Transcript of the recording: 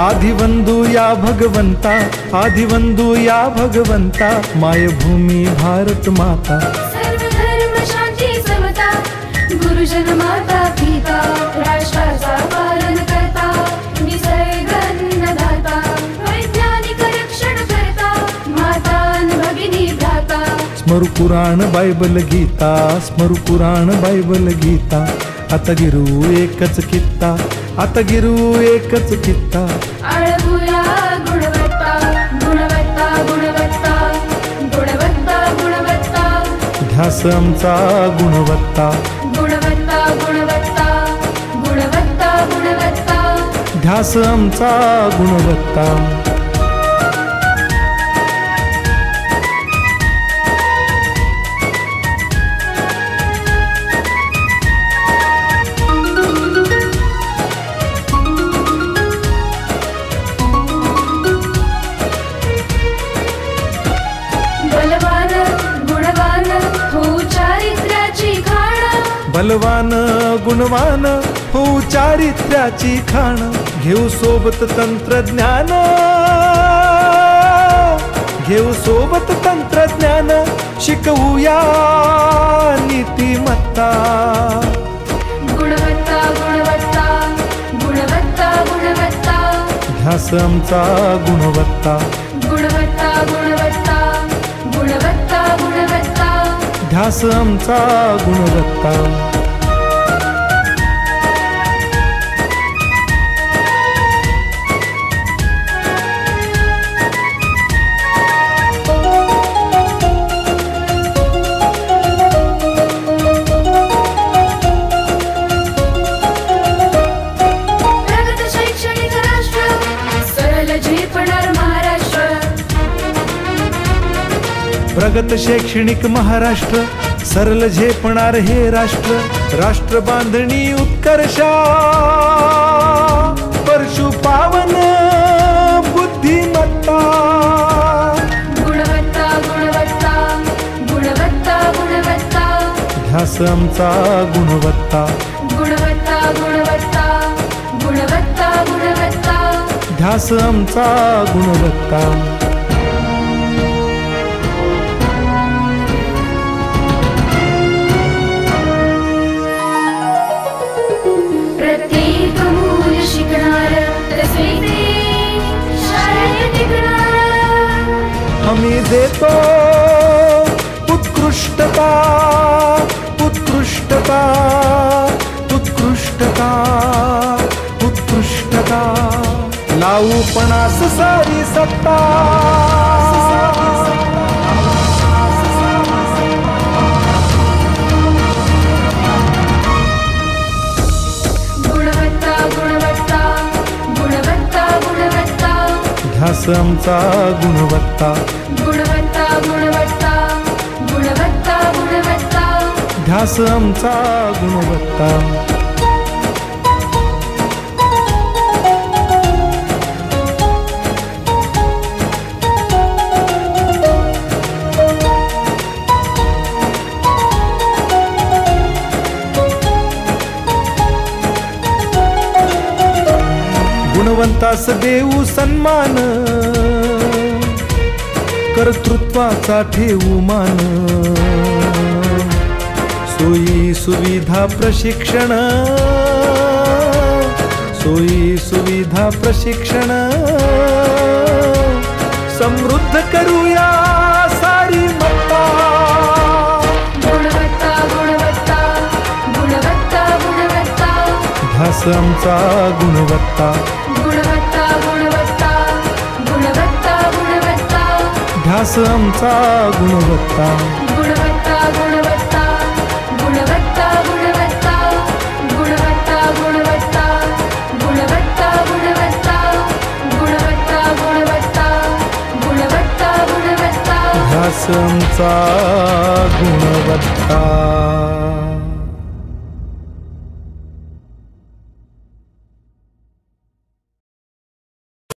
आदिवंदू या भगवंता, आदिवंदू या भगवंता, मायभूमी भारत माता। सर्व धर्म शांती समता, गुरुजन माता पिता, राष्ट्राचा पालन करता, निसर्ग अन्नदाता, वैज्ञानिक रक्षण करता, माता अन भगिनी भ्राता। स्मरू पुराण बायबल गीता, स्मरू पुराण बायबल गीता, आता गिरू एकच कित्ता, आता गिरू एकच कित्ता। आळवूया गुणवत्ता, गुणवत्ता, गुणवत्ता, गुणवत्ता, गुणवत्ता, ध्यास आमचा गुणवत्ता, गुणवत्ता, गुणवत्ता, गुणवत्ता, गुणवत्ता, ध्यास आमचा गुणवत्ता। बलवान गुणवान हो चारित्र्याची खाण, बलवान गुणवान हो चारित्र्याची खाण, घेऊ सोबत तंत्रज्ञान, घेऊ सोबत तंत्रज्ञान, शिकवूया नीतिमत्ता। गुणवत्ता, गुणवत्ता, गुणवत्ता, गुणवत्ता, ध्यास आमचा गुणवत्ता, गुणवत्ता, गुणवत्ता, गुणवत्ता, गुणवत्ता, ध्यास आमचा गुणवत्ता। प्रगत शैक्षणिक राष्ट्र, सरल झेपणार महाराष्ट्र। प्रगत शैक्षणिक महाराष्ट्र, सरल झेपणार हे राष्ट्र, राष्ट्र बांधणी उत्कर्षा, परशु पावन बुद्धिमत्ता। गुणवत्ता, गुणवत्ता, गुणवत्ता, गुणवत्ता, ध्यास आमचा गुणवत्ता, गुणवत्ता, गुणवत्ता, गुणवत्ता, गुणवत्ता, ध्यास आमचा गुणवत्ता। प्रत्येक मूल शिकणार, तसे ते शाळेत टिकणार। हमी देतो उत्कृष्टता, उत्कृष्टता, उत्कृष्टता, उत्कृष्टता, लावू पणास सारी सत्ता। गुणवत्ता, गुणवत्ता, गुणवत्ता, गुणवत्ता, ध्यास आमचा गुणवत्ता, गुणवत्ता, गुणवत्ता, गुणवत्ता, गुणवत्ता, ध्यास आमचा गुणवत्ता। गुणवंतास देऊ सन्मान, कर्तृत्वाचा ठेवू मान, सोयी सुविधा प्रशिक्षण, सोयी सुविधा प्रशिक्षण, समृद्ध करूया सारी मत्ता। गुणवत्ता, गुणवत्ता, गुणवत्ता, गुणवत्ता, ध्यास आमचा गुणवत्ता, गुणवत्ता, गुणवत्ता, गुणवत्ता, गुणवत्ता, ध्यास आमचा गुणवत्ता। गुणवत्ता, गुणवत्ता, गुणवत्ता, गुणवत्ता, गुणवत्ता, गुणवत्ता, गुणवत्ता, गुणवत्ता, गुणवत्ता, गुणवत्ता, गुणवत्ता, गुणवत्ता, ध्यास आमचा गुणवत्ता।